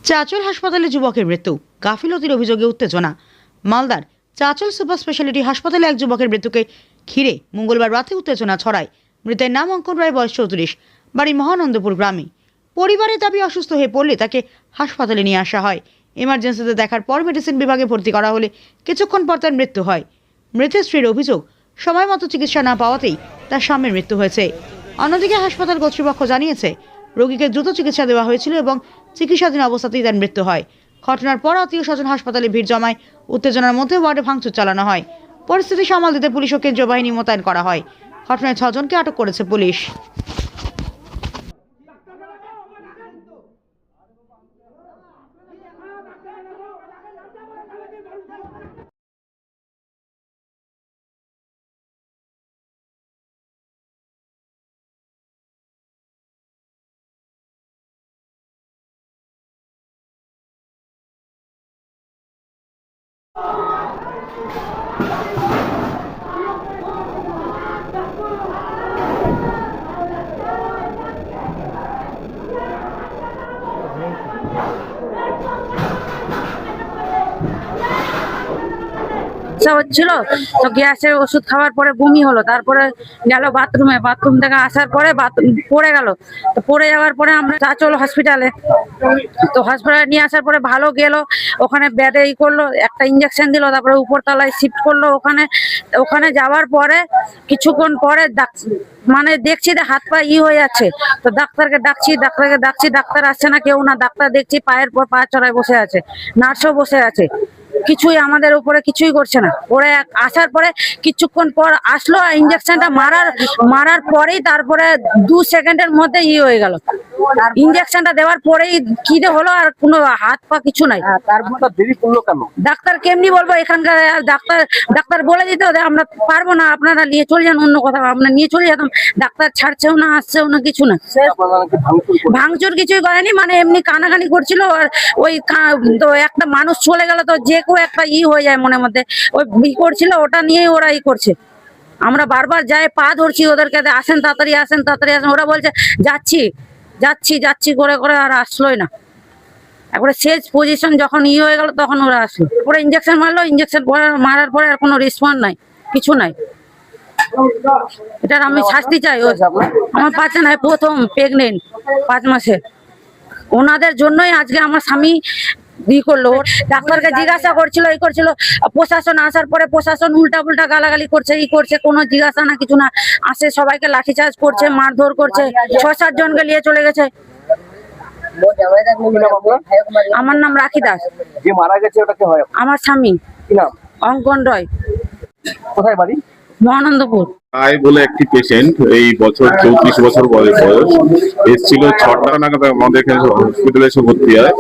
চাঁচল হাসপাতালে যুবকের মৃত্যু, গাফিলতির অভিযোগে উত্তেজনা। মালদার চাঁচল সুপার স্পেশালিটি হাসপাতালে এক যুবকের মৃত্যুকে ঘিরে মঙ্গলবার রাতে উত্তেজনা ছড়ায়। মৃতের নাম অঙ্কন রায়, বয়স 34, বাড়ি মহানন্দপুর গ্রামে। পরিবারের দাবি অসুস্থ হয়ে পড়লে তাকে হাসপাতালে নিয়ে আসা হয়। এমার্জেন্সিতে দেখার পর মেডিসিন বিভাগে ভর্তি করা হলে কিছুক্ষণ পর তার মৃত্যু হয়। মৃতের স্ত্রীর অভিযোগ, সময় মতো চিকিৎসা না পাওয়াতেই তার স্বামীর মৃত্যু হয়েছে। অন্যদিকে হাসপাতাল কর্তৃপক্ষ জানিয়েছে রোগীকে দ্রুত চিকিৎসা দেওয়া হয়েছিল এবং চিকিৎসাধীন অবস্থাতেই তার মৃত্যু হয়। ঘটনার পর আত্মীয় স্বজন হাসপাতালে ভিড় জমায়। উত্তেজনার মধ্যে ওয়ার্ডে ভাঙচুর চালানো হয়। পরিস্থিতি সামাল দিতে পুলিশ ও কেন্দ্রীয় বাহিনী মোতায়েন করা হয়। ঘটনায় 6 জনকে আটক করেছে পুলিশ। হচ্ছিল তো গ্যাসের ওষুধ খাওয়ার পরে বমি হলো, তারপরে গেল বাথরুম থেকে আসার পরে পড়ে গেল। তো পড়ে যাওয়ার পরে আমরা চাঁচল হসপিটালে নিয়ে আসার পরে ভালো গেল, ওখানে বেডে করলো, একটা ইঞ্জেকশন দিল, তারপরে উপরতলায় শিফট করলো। ওখানে যাওয়ার পরে কিছুক্ষণ পরে মানে দেখছি যে হাত পা হয়ে যাচ্ছে। তো ডাক্তারকে ডাকছি, ডাক্তার আসছে না, কেউ না। ডাক্তার দেখছি পায়ের পর পা চড়ায় বসে আছে, নার্সও বসে আছে, কিছুই আমাদের উপরে কিছুই করছে না। পরে আসার পরে কিছুক্ষণ পর আসলো, ইঞ্জেকশনটা মারার পরেই তারপরে 2 সেকেন্ডের মধ্যে হয়ে গেল। ইঞ্জেকশনটা দেওয়ার পরেই কি হলো, আর কোনো হাত পা কিছু নাই। ডাক্তার কেমনি বলবো, এখানকার ডাক্তার বলে দিতে হবে আমরা পারবো না, আপনারা নিয়ে চলে যান অন্য কথা। আমরা নিয়ে চলে যেতাম, ডাক্তার ছাড়ছেও না, আসছেও না, কিছু না। ভাঙচুর কিছুই করেনি, মানে এমনি কানাকানি করছিল। আর ওই তো একটা মানুষ চলে গেল, তো যে কেউ একটা হয়ে যায় মনের মধ্যে, ওই করছিল, ওটা নিয়েই ওরা করছে। আমরা বারবার যাই, পা ধরছি ওদেরকে, আসেন তাড়াতাড়ি, আসেন। ওরা বলছে যাচ্ছি করে আর আসলোই না। একবারে শেষ পজিশন যখন হয়ে গেল তখন ওরা আসলো। পরে ইঞ্জেকশন মারলো, মারার পরে আর কোনো রেসপন্স নাই, কিছু নাই। এটার আমি শাস্তি চাই। আমার বাচ্চা নাই, প্রথম প্রেগনেন্ট, 5 মাসের। ওনাদের জন্যই আজকে আমার স্বামী করলো। ডাক্তারকে জিজ্ঞাসা করছিল, প্রশাসন আসার পরে প্রশাসন উল্টা গালাগালি করছে, কোনো জিজ্ঞাসা না, কিছু না। আসে সবাইকে লাঠিচার্জ করছে, মারধর করছে, 6-7 জনকে নিয়ে চলে গেছে। আমার নাম রাখি দাস। যে মারা গেছে ওটা কি হয়? আমার স্বামী। কি নাম? অঙ্কন রয়। কোথায় বাড়ি? মহানন্দপুর। রায় বলে একটি পেশেন্ট, এই বছর 34 বছর বয়স, এসেছিল 6টা নাগাদ আমাদের এখানে হসপিটালে এসে ভর্তি হয়।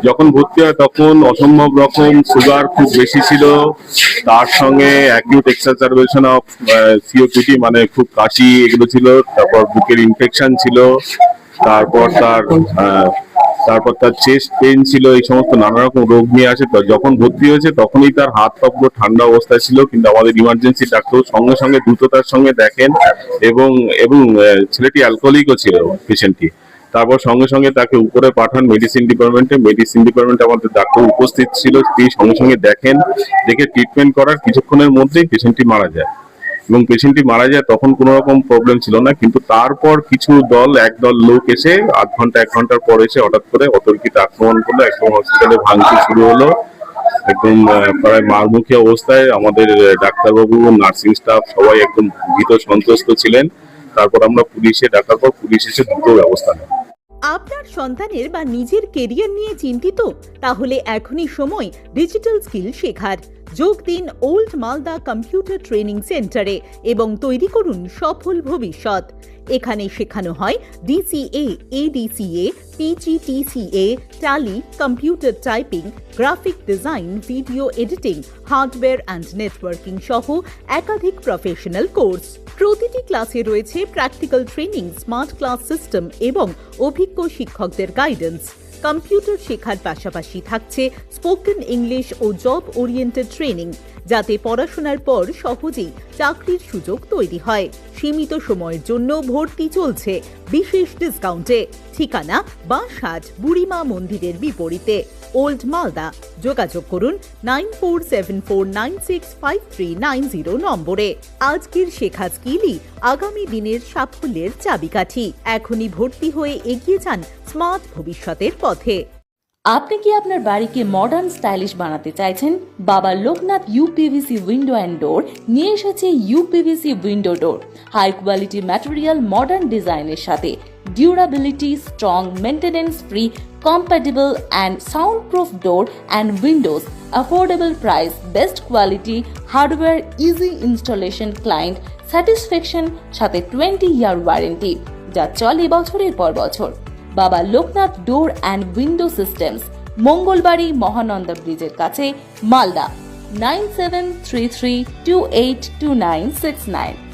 যখন ভর্তি হয় তখন অসম্ভব রকম সুগার খুব বেশি ছিল, তার সঙ্গে অ্যাকিউট এক্সারসারবেশন অফ সিওপিডি, মানে খুব কাশি এগুলো ছিল। তারপর বুকের ইনফেকশন ছিল, তারপর তার চেস্ট পেন ছিল। এই সমস্ত নানা রকম রোগ নিয়ে আসে। যখন ভর্তি হয়েছে তখনই তার হাত পা পুরো ঠান্ডা অবস্থায় ছিল, কিন্তু আমাদের ইমার্জেন্সি ডাক্তার সঙ্গে সঙ্গে দ্রুততার সঙ্গে দেখেন এবং ছেলেটি অ্যালকোহলিকও ছিল পেশেন্টটি। তারপর সঙ্গে সঙ্গে তাকে উপরে পাঠান মেডিসিন ডিপার্টমেন্টে আমাদের ডাক্তার উপস্থিত ছিল। তিনি সঙ্গে সঙ্গে দেখে ট্রিটমেন্ট করার কিছুক্ষণের মধ্যেই পেশেন্টটি মারা যায়। এবং পেশেন্টটি মারা যায় তখন কোনো রকম প্রবলেম ছিল না, কিন্তু তারপর একদল লোক এসে 1 ঘন্টার পর এসে হঠাৎ করে অতর্কিত আক্রমণ করলো। একদম হসপিটালে ভাঙচুর শুরু হলো, একদম প্রায় মারমুখী অবস্থায়। আমাদের ডাক্তারবাবু, নার্সিং স্টাফ সবাই একদম ভীত সন্ত্রস্ত ছিলেন। তারপর আমরা পুলিশে ডাকার পর পুলিশ এসে দ্রুত ব্যবস্থা নেয়। আপনার সন্তানের বা নিজের কেরিয়ার নিয়ে চিন্তিত? তাহলে এখনই সময় ডিজিটাল স্কিল শেখার। যোগ দিন ওল্ড মালদা কম্পিউটার ট্রেনিং সেন্টারে এবং তৈরি করুন সফল ভবিষ্যৎ। এখানে শেখানো হয় DCA, ADCA, PGTCA, tally, computer typing, graphic design, video editing, hardware and networking সহ একাধিক প্রফেশনাল কোর্স। প্রতিটি ক্লাসে রয়েছে practical training, smart class system এবং অভিজ্ঞ শিক্ষকদের গাইডেন্স। কম্পিউটার শেখার পাশাপাশি থাকছে স্পোকেন ইংলিশ ও জব ওরিয়েন্টেড ট্রেনিং। যাতে পড়াশোনার পর সহজেই চাকরির সুযোগ তৈরি হয়। সীমিত সময়ের জন্য ভর্তি চলছে বিশেষ ডিসকাউন্টে। ঠিকানা বাঁশহাট বুড়িমা মন্দিরের বিপরীতে, ওল্ড মালদা। যোগাযোগ করুন 9474965390 নম্বরে। আজকের শেখা স্কিলই আগামী দিনের সাফল্যের চাবিকাঠি। এখনই ভর্তি হয়ে এগিয়ে যান স্মার্ট ভবিষ্যতের পথে। আপনি কি আপনার বাড়িকে মডার্ন স্টাইলিশ বানাতে চাইছেন? বাবা Loknath uPVC window and door নিয়ে এসেছে ইউপিভিসি উইন্ডো ডোর। হাই কোয়ালিটি ম্যাটেরিয়াল, মডার্ন ডিজাইনের সাথে durability, strong, maintenance free, compatible and soundproof door and windows, affordable price, best quality, hardware, easy installation, client satisfaction, সাথে 20-year warranty যা চলে বছরের পর বছর। বাবা Loknath door and window systems, Mangalbari Mahananda ব্রিজের কাছে, মালদা। 9733282969।